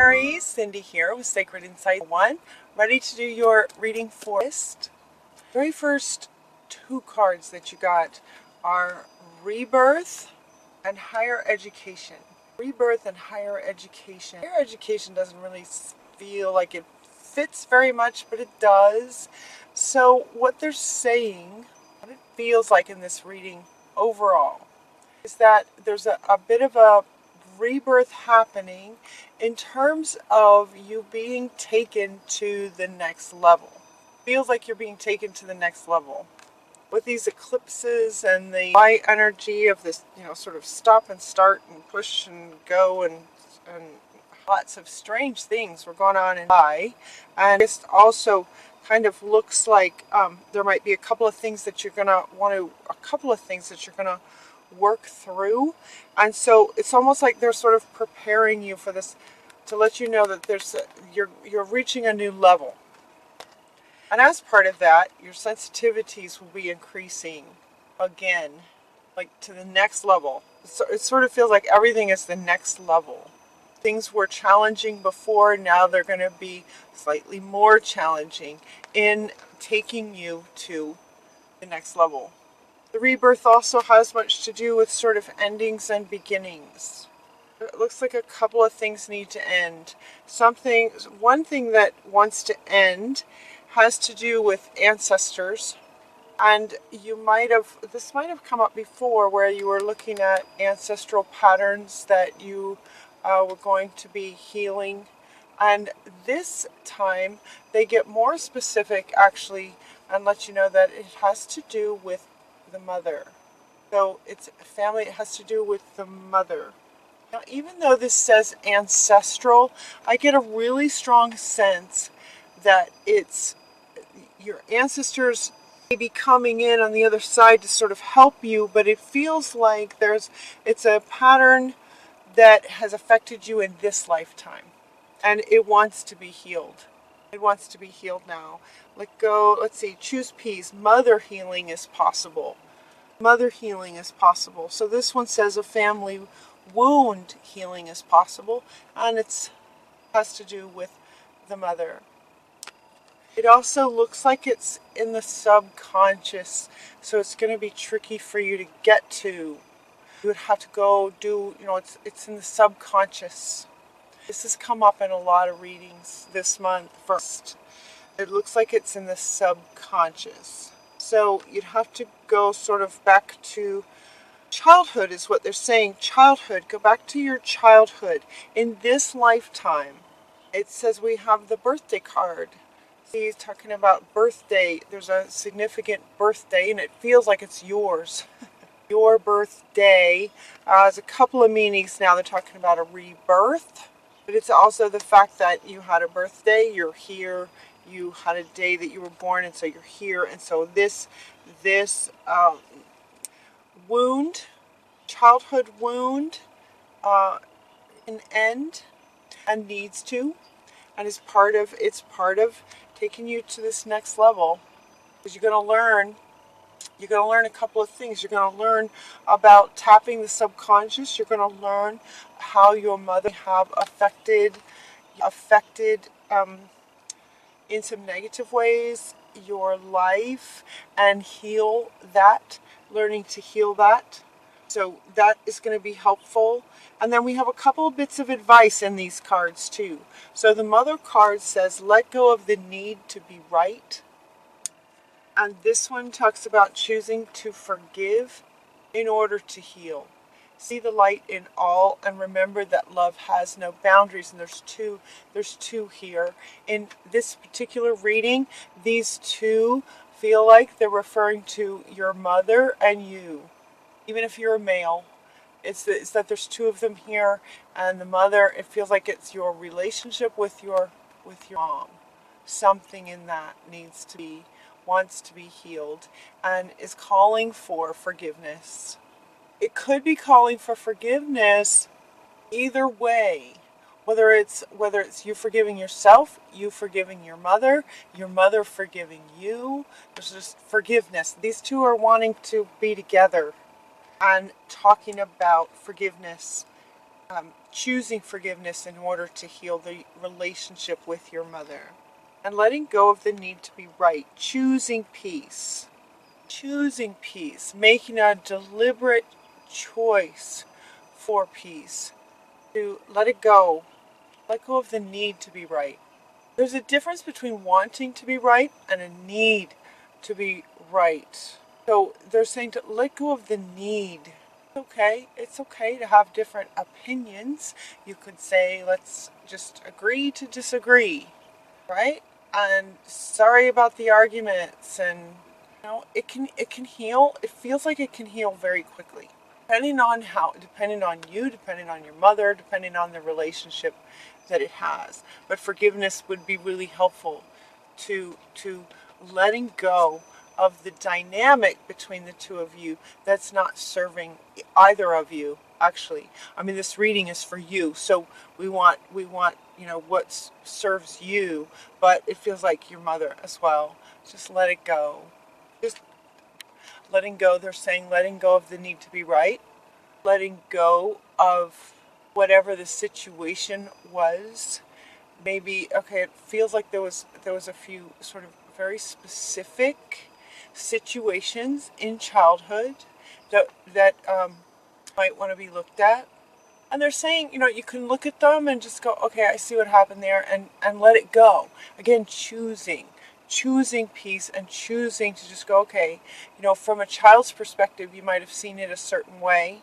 Aries, Cindy here with Sacred Insight 1, ready to do your reading for list. Very first two cards that you got are Rebirth and Higher Education. Rebirth and Higher Education. Higher Education doesn't really feel like it fits very much, but it does. So what they're saying, what it feels like in this reading overall, is that there's a bit of a rebirth happening in terms of you being taken to the next level. Feels like you're being taken to the next level. With these eclipses and the light energy of this, sort of stop and start and push and go and lots of strange things were going on in July. And it also kind of looks like there might be a couple of things that you're going to work through, and so it's almost like they're sort of preparing you for this, to let you know that you're reaching a new level. And as part of that, your sensitivities will be increasing again, like to the next level. So it sort of feels like everything is the next level. Things were challenging before, now they're going to be slightly more challenging in taking you to the next level. The rebirth also has much to do with sort of endings and beginnings. It looks like a couple of things need to end. One thing that wants to end has to do with ancestors. And this might have come up before, where you were looking at ancestral patterns that you were going to be healing. And this time they get more specific actually, and let you know that it has to do with the mother. So it's family, it has to do with the mother. Now, even though this says ancestral, I get a really strong sense that it's your ancestors may be coming in on the other side to sort of help you, but it feels like it's a pattern that has affected you in this lifetime, and it wants to be healed. It wants to be healed now. Let go. Let's see. Choose peace. Mother healing is possible. Mother healing is possible. So this one says a family wound healing is possible, and it has to do with the mother. It also looks like it's in the subconscious, so it's going to be tricky for you to get to. You would have to go do, it's in the subconscious. This has come up in a lot of readings this month. First, it looks like it's in the subconscious. So you'd have to go sort of back to childhood is what they're saying. Childhood. Go back to your childhood. In this lifetime, it says we have the birthday card. See, talking about birthday. There's a significant birthday, and it feels like it's yours. Your birthday has a couple of meanings now. They're talking about a rebirth. But it's also the fact that you had a birthday, you're here, you had a day that you were born, and so you're here. And so this wound, childhood wound, an end, and needs to, and it's part of taking you to this next level, because you're going to learn a couple of things. You're going to learn about tapping the subconscious. You're going to learn how your mother have affected in some negative ways your life, and heal that, learning to heal that. So that is going to be helpful. And then we have a couple of bits of advice in these cards too. So the mother card says, let go of the need to be right. And this one talks about choosing to forgive in order to heal. See the light in all, and remember that love has no boundaries. And there's two here. In this particular reading, these two feel like they're referring to your mother and you. Even if you're a male, it's that there's two of them here, and the mother, it feels like it's your relationship with your mom. Something in that wants to be healed, and is calling for forgiveness. It could be calling for forgiveness either way, whether it's you forgiving yourself, you forgiving your mother forgiving you. There's just forgiveness. These two are wanting to be together and talking about forgiveness. choosing forgiveness in order to heal the relationship with your mother. And letting go of the need to be right. Choosing peace. Choosing peace. Making a deliberate choice for peace. To let it go. Let go of the need to be right. There's a difference between wanting to be right and a need to be right. So they're saying to let go of the need. It's okay to have different opinions. You could say, let's just agree to disagree, right? And sorry about the arguments, and it can heal. It feels like it can heal very quickly. Depending on you, depending on your mother, depending on the relationship that it has. But forgiveness would be really helpful to letting go of the dynamic between the two of you that's not serving either of you. Actually, I mean, this reading is for you, so we want what serves you, but it feels like your mother as well. Just let it go. Just letting go. They're saying letting go of the need to be right, letting go of whatever the situation was. Maybe, okay, it feels like there was a few sort of very specific situations in childhood that might want to be looked at. And they're saying, you can look at them and just go, okay, I see what happened there, and let it go. Again, choosing peace and choosing to just go, okay, from a child's perspective, you might have seen it a certain way.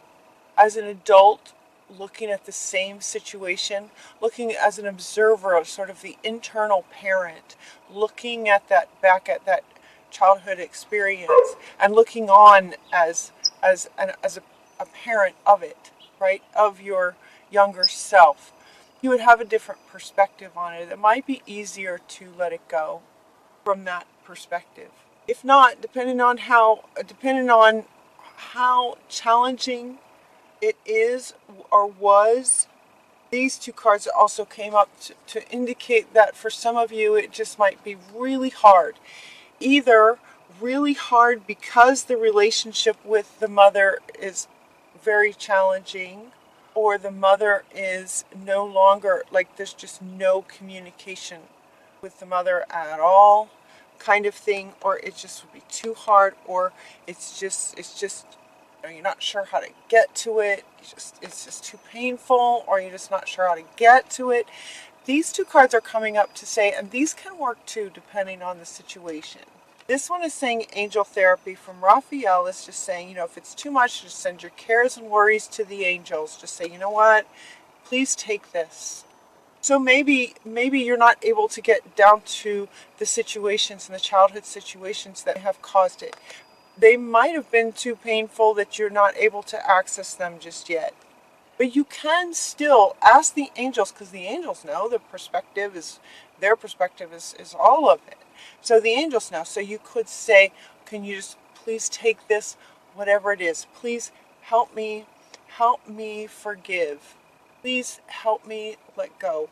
As an adult, looking at the same situation, looking as an observer of sort of the internal parent, looking at that childhood experience, and looking on as a parent of it, right, of your younger self, you would have a different perspective on it. It might be easier to let it go from that perspective. If not, depending on how challenging it is or was, these two cards also came up to indicate that for some of you it just might be really hard. Either really hard because the relationship with the mother is very challenging, or the mother is no longer, like there's just no communication with the mother at all, kind of thing, or it just would be too hard, or it's just you're not sure how to get to it, it's just too painful, or you're just not sure how to get to it. These two cards are coming up to say, and these can work too depending on the situation. This one is saying angel therapy from Raphael. Is just saying, if it's too much, just send your cares and worries to the angels. Just say, you know what, please take this. So maybe you're not able to get down to the situations and the childhood situations that have caused it. They might have been too painful that you're not able to access them just yet. But you can still ask the angels, because the angels know their perspective is all of it. So the angels know. So you could say, can you just please take this, whatever it is. Please help me forgive. Please help me let go.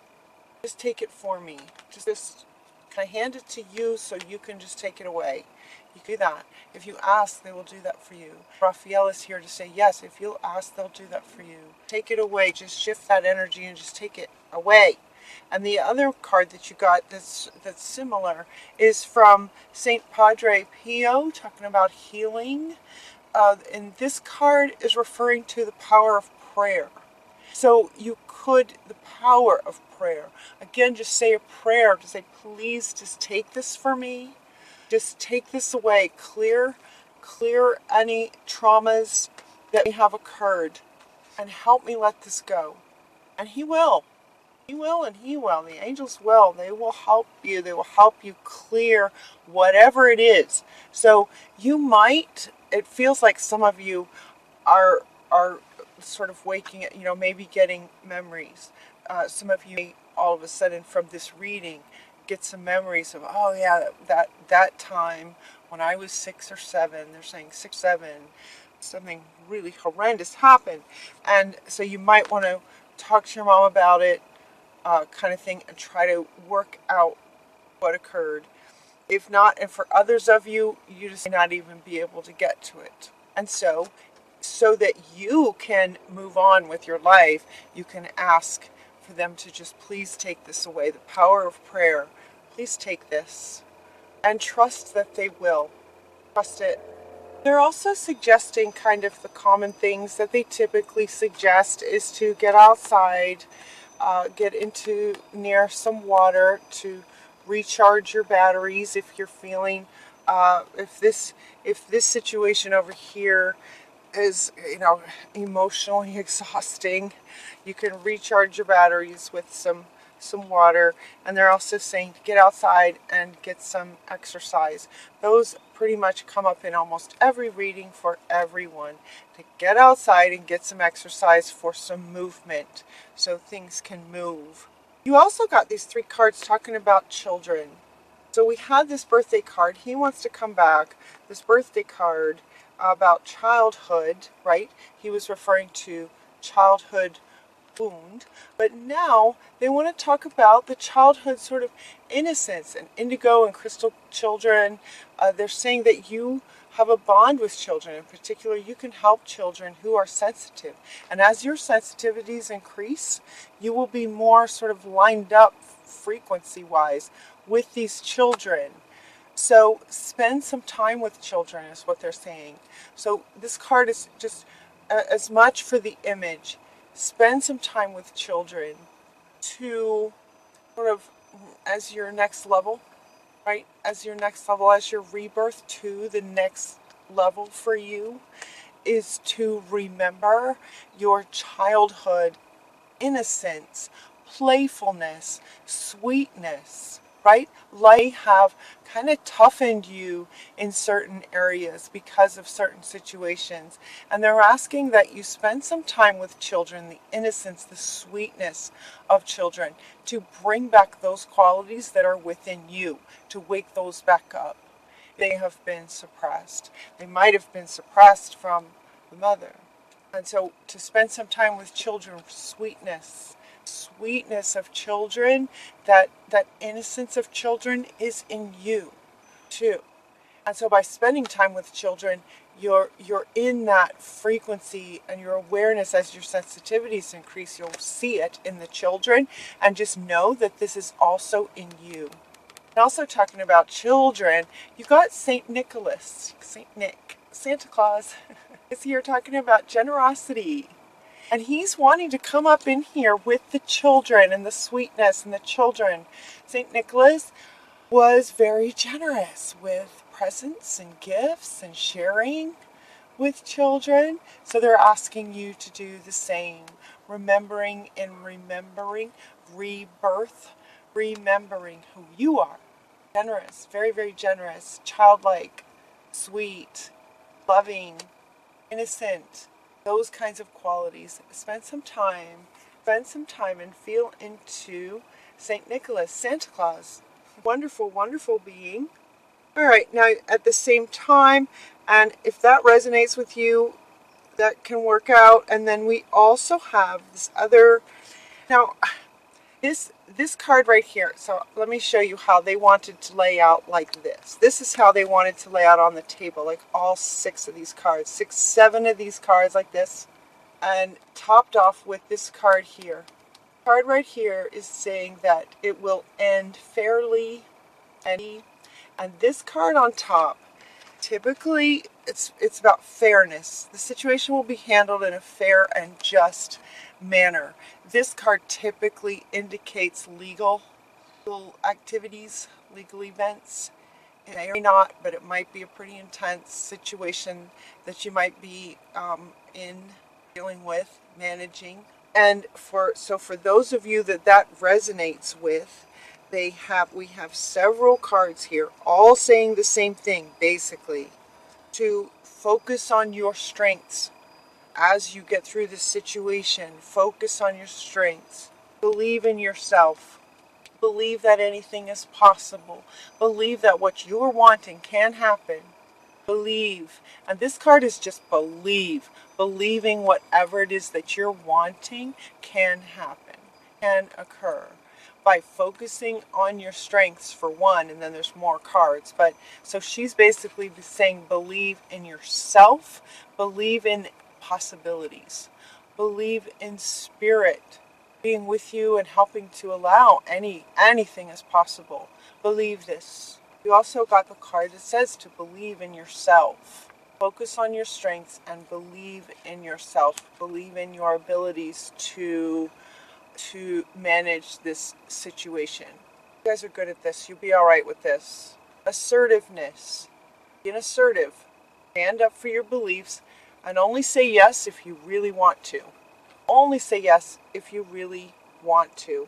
Just take it for me. Just can I hand it to you so you can just take it away? You do that. If you ask, they will do that for you. Raphael is here to say, yes, if you'll ask, they'll do that for you. Take it away. Just shift that energy and just take it away. And the other card that you got that's similar is from Saint Padre Pio, talking about healing. And this card is referring to the power of prayer. So the power of prayer. Again, just say a prayer to say, please just take this for me. Just take this away. Clear any traumas that may have occurred. And help me let this go. And He will. He will and He will. The angels will. They will help you. They will help you clear whatever it is. So it feels like some of you are sort of waking, maybe getting memories. Some of you may all of a sudden from this reading get some memories of, oh yeah, that time when I was 6 or 7. They're saying 6, 7, something really horrendous happened, and so you might want to talk to your mom about it, kind of thing, and try to work out what occurred. If not, and for others of you, you just may not even be able to get to it. And so so that you can move on with your life. You can ask for them to just please take this away. The power of prayer. Please take this. And trust that they will. Trust it. They're also suggesting kind of the common things that they typically suggest is to get outside, get into near some water to recharge your batteries if you're feeling, if this situation over here is, emotionally exhausting, you can recharge your batteries with some water. And they're also saying to get outside and get some exercise. Those pretty much come up in almost every reading for everyone, to get outside and get some exercise for some movement so things can move. You also got these 3 cards talking about children. So we had this birthday card. He wants to come back. This birthday card about childhood, right? He was referring to childhood wound. But now they want to talk about the childhood sort of innocence and indigo and crystal children. They're saying that you have a bond with children. In particular, you can help children who are sensitive. And as your sensitivities increase, you will be more sort of lined up frequency-wise with these children. So spend some time with children is what they're saying. So this card is just as much for the image. Spend some time with children to sort of as your next level, right? As your next level, as your rebirth to the next level for you is to remember your childhood innocence, playfulness, sweetness, right? Life have kind of toughened you in certain areas because of certain situations. And they're asking that you spend some time with children, the innocence, the sweetness of children, to bring back those qualities that are within you, to wake those back up. They have been suppressed. They might have been suppressed from the mother. And so to spend some time with children, sweetness of children, that innocence of children is in you too. And so by spending time with children, you're in that frequency, and your awareness, as your sensitivities increase, you'll see it in the children, and just know that this is also in you. And also talking about children, you got Saint Nicholas, Saint Nick, Santa Claus. Is here talking about generosity. And he's wanting to come up in here with the children and the sweetness and the children. St. Nicholas was very generous with presents and gifts and sharing with children. So they're asking you to do the same. Remembering rebirth, remembering who you are. Generous, very, very generous, childlike, sweet, loving, innocent, those kinds of qualities. Spend some time and feel into St. Nicholas, Santa Claus. Wonderful, wonderful being. All right, now at the same time, and if that resonates with you, that can work out. And then we also have this other, now this card right here. So let me show you how they wanted to lay out like this. This is how they wanted to lay out on the table, like all 6 of these cards, 7 of these cards like this, and topped off with this card here. The card right here is saying that it will end fairly, and this card on top, typically it's about fairness. The situation will be handled in a fair and just manner. This card typically indicates legal activities, legal events. It may or may not, but it might be a pretty intense situation that you might be in dealing with, managing. And for those of you that resonates with, we have several cards here, all saying the same thing, basically, to focus on your strengths. As you get through this situation, focus on your strengths. Believe in yourself. Believe that anything is possible. Believe that what you are wanting can happen. Believe. And this card is just believe. Believing whatever it is that you're wanting can happen, can occur. By focusing on your strengths for one, and then there's more cards. But so she's basically saying believe in yourself. Believe in possibilities. Believe in spirit being with you and helping to allow anything is possible. Believe this. You also got the card that says to believe in yourself. Focus on your strengths and believe in yourself. Believe in your abilities to manage this situation. You guys are good at this. You'll be all right with this. Assertiveness. Being assertive. Stand up for your beliefs and only say yes if you really want to. Only say yes if you really want to.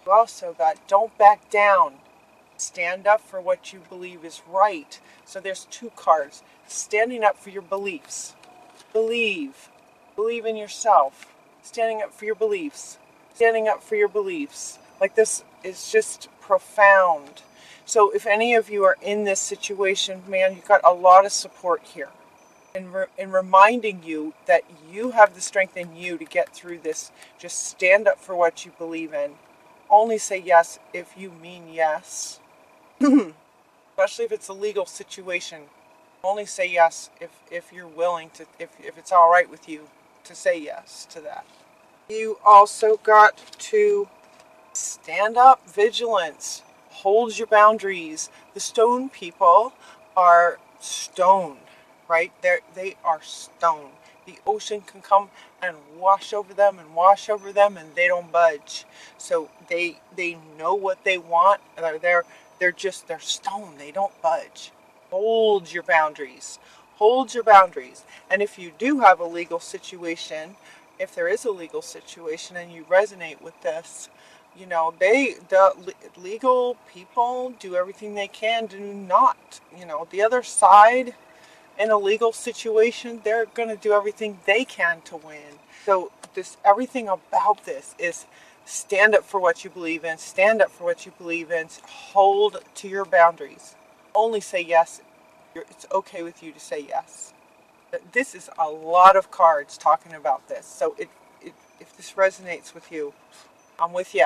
You also got don't back down. Stand up for what you believe is right. So there's two cards. Standing up for your beliefs. Believe. Believe in yourself. Standing up for your beliefs. Standing up for your beliefs. Like this is just profound. So if any of you are in this situation, man, you've got a lot of support here. In reminding you that you have the strength in you to get through this. Just stand up for what you believe in. Only say yes if you mean yes. Especially if it's a legal situation. Only say yes if you're willing to, if it's all right with you to say yes to that. You also got to stand up, vigilance, hold your boundaries. The stone people are stone, right? They are stone. The ocean can come and wash over them and they don't budge. So they know what they want. They're stone. They don't budge. Hold your boundaries. Hold your boundaries. And if you do have a legal situation, if there is a legal situation and you resonate with this, you know, the legal people do everything they can to not, you know, the other side in a legal situation, they're going to do everything they can to win. So everything about this is stand up for what you believe in, stand up for what you believe in, hold to your boundaries. Only say yes. It's okay with you to say yes. This is a lot of cards talking about this. So if this resonates with you, I'm with you.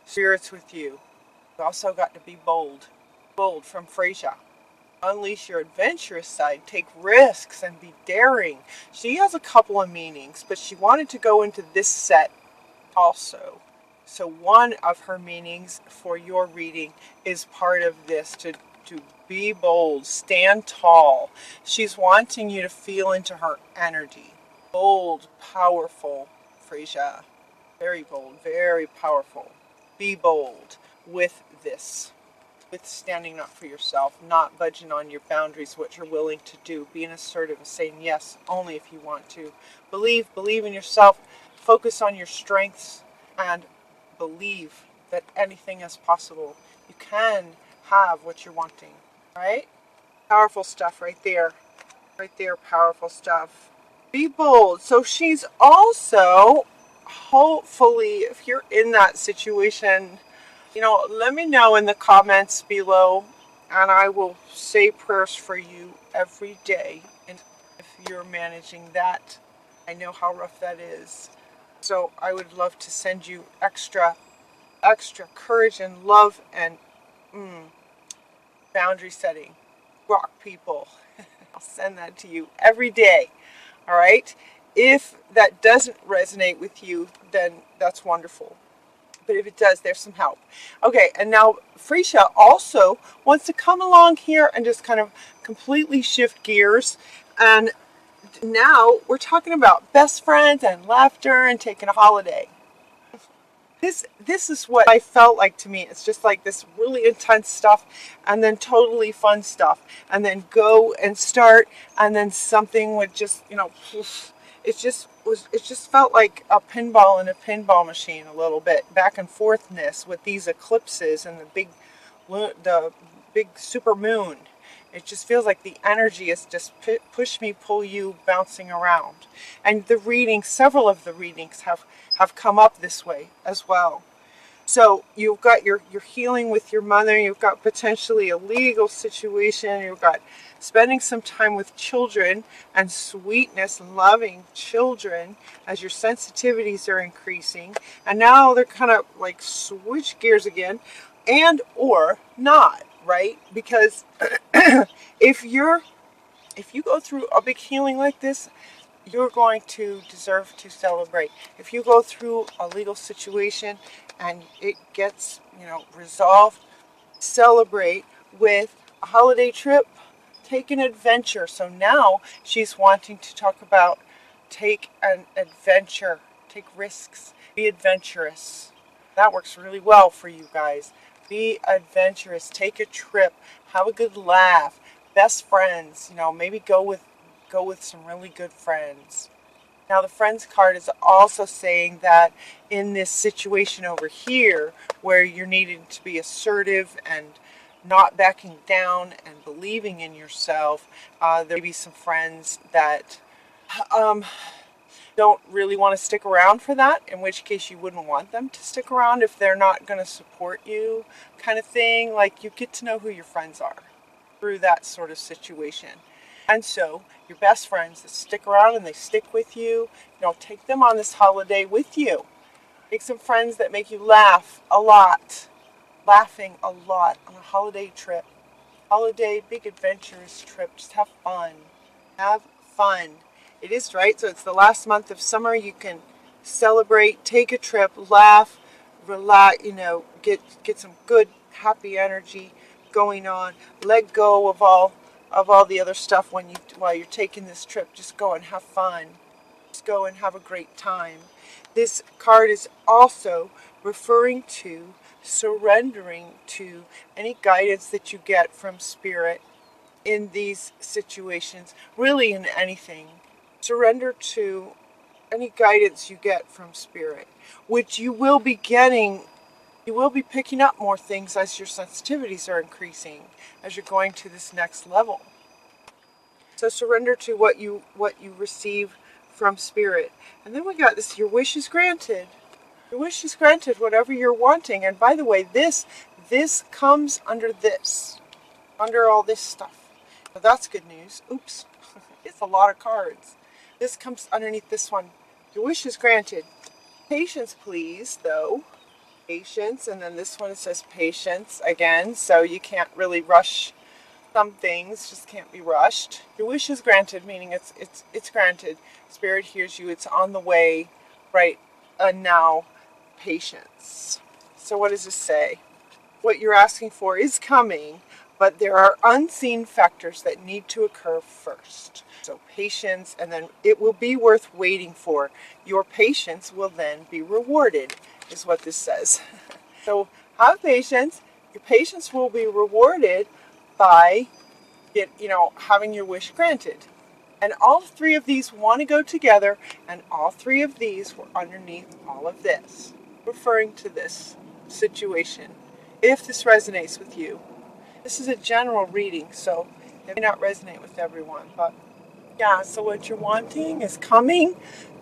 Spirit's with you. You also got to be bold. Bold from Freyja. Unleash your adventurous side. Take risks and be daring. She has a couple of meanings, but she wanted to go into this set also. So one of her meanings for your reading is part of this, to be bold, stand tall. She's wanting you to feel into her energy. Bold, powerful, Freyja. Very bold, very powerful. Be bold with this. With standing up for yourself, not budging on your boundaries, what you're willing to do. Being assertive and saying yes only if you want to. Believe in yourself. Focus on your strengths and believe that anything is possible. You can have what you're wanting. Right? Powerful stuff right there. Right there, powerful stuff. Be bold. So she's also, hopefully, if you're in that situation, you know, let me know in the comments below, and I will say prayers for you every day. And if you're managing that, I know how rough that is. So I would love to send you extra courage and love and boundary setting. Rock people. I'll send that to you every day. All right? If that doesn't resonate with you, then that's wonderful. But if it does, there's some help. Okay, and now Freyja also wants to come along here and just kind of completely shift gears. And now we're talking about best friends and laughter and taking a holiday. This is what I felt like to me. It's just like this really intense stuff and then totally fun stuff. And then go and start and then something would just, you know, it just felt like a pinball in a pinball machine a little bit, back and forthness with these eclipses and the big super moon. It just feels like the energy is just push me, pull you, bouncing around. And the readings, several of the readings have come up this way as well. So you've got your healing with your mother, you've got potentially a legal situation, you've got spending some time with children and sweetness and loving children as your sensitivities are increasing. And now they're kind of like switch gears again, and or not, right? Because if you go through a big healing like this, you're going to deserve to celebrate. If you go through a legal situation and it gets, resolved, celebrate with a holiday trip, take an adventure. So now she's wanting to talk about take an adventure, take risks, be adventurous. That works really well for you guys. Be adventurous, take a trip, have a good laugh, best friends, maybe go with some really good friends. Now the friends card is also saying that in this situation over here where you're needing to be assertive and not backing down and believing in yourself, there may be some friends that don't really want to stick around for that, in which case you wouldn't want them to stick around if they're not going to support you, kind of thing. Like, you get to know who your friends are through that sort of situation. And so your best friends that stick around and they stick with you, take them on this holiday with you. Make some friends that make you laugh a lot, laughing a lot on a holiday trip. Holiday, big adventurous trip. Just have fun. Have fun. It is, right? So it's the last month of summer. You can celebrate, take a trip, laugh, relax, get some good, happy energy going on. Let go of all the other stuff while you're taking this trip. Just go and have fun. Just go and have a great time. This card is also referring to surrendering to any guidance that you get from spirit in these situations, really in anything. Surrender to any guidance you get from spirit, which you will be getting. You will be picking up more things as your sensitivities are increasing, as you're going to this next level. So surrender to what you receive from spirit. And then we got this, your wish is granted. Your wish is granted, whatever you're wanting. And by the way, this comes under all this stuff. So that's good news. Oops. It's a lot of cards. This comes underneath this one. Your wish is granted. Patience, please, though. Patience. And then this one, it says patience again. So you can't really rush some things. Just can't be rushed. Your wish is granted, meaning it's granted. Spirit hears you. It's on the way right now. Patience. So what does this say? What you're asking for is coming, but there are unseen factors that need to occur first. So patience, and then it will be worth waiting for. Your patience will then be rewarded, is what this says. So have patience. Your patience will be rewarded by having your wish granted. And all three of these want to go together, and all three of these were underneath all of this, referring to this situation. If this resonates with you, this is a general reading, so it may not resonate with everyone, but yeah, so what you're wanting is coming.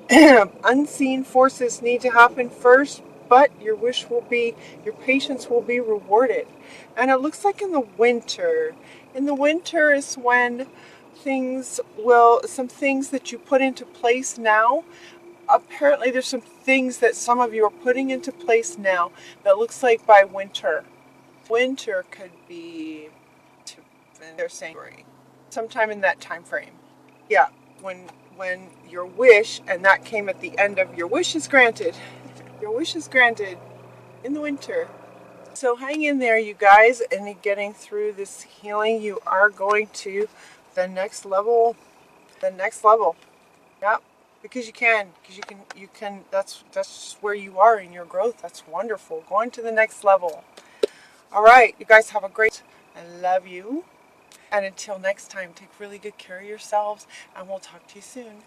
Unseen forces need to happen first, but your patience will be rewarded. And it looks like in the winter is when some things that you put into place now, apparently there's some things that some of you are putting into place now that looks like by winter. Winter could be, they're saying, sometime in that time frame. Yeah, when your wish, and that came at the end of your wish is granted. Your wish is granted in the winter. So hang in there, you guys, and getting through this healing. You are going to the next level. Yeah, because you can, that's where you are in your growth. That's wonderful. Going to the next level. All right, you guys have a great, I love you. And until next time, take really good care of yourselves, and we'll talk to you soon.